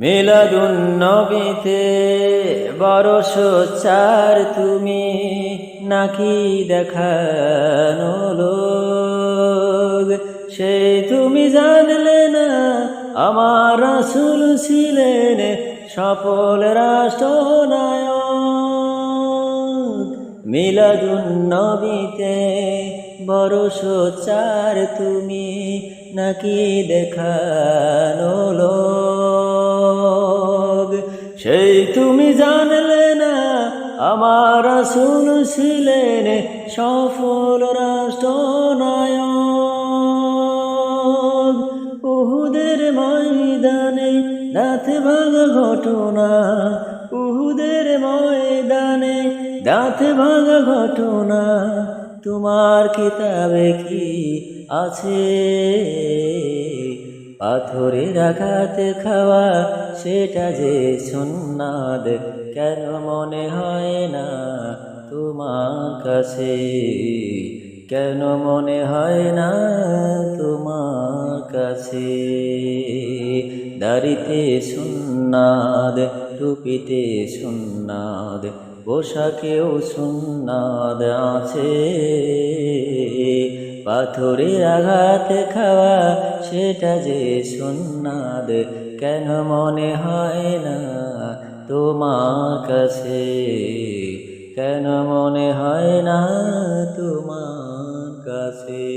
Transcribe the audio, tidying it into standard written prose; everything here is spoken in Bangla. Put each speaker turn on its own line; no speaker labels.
মিলাদুন নবীতে বড় সোচ্চার তুমি, নাকি দেখানো লোক। সেই তুমি জানলে না আমার রাসূল ছিলেন সফল রাষ্ট্রনায়ক। মিলাদুন নবীতে বড় সোচ্চার তুমি, নাকি দেখানো লোক। সেই তুমি জানলে না আমার রাসূল ছিলেন সফল রাষ্ট্রনায়ক। উহুদের ময়দানে দাঁত ভাঙা ঘটনা, উহুদের ময়দানে দাঁত ভাঙা ঘটনা তোমার কিতাবে কি আছে? পাথরের আঘাতে খাওয়া সেটা যে সুন্নাত, কেন মনে হয় না তোমার কাছে? কেন মনে হয় না তোমার কাছে? দাড়িতে সুন্নাত, টুপিতে সুন্নাত, পোশাকেও সুন্নাত আছে। পাথরের আঘাতে খাওয়া সেটা যে সুন্নাত, কেন মনে হয় না তোমার কাছে? কেন মনে হয় না তোমার কাছে?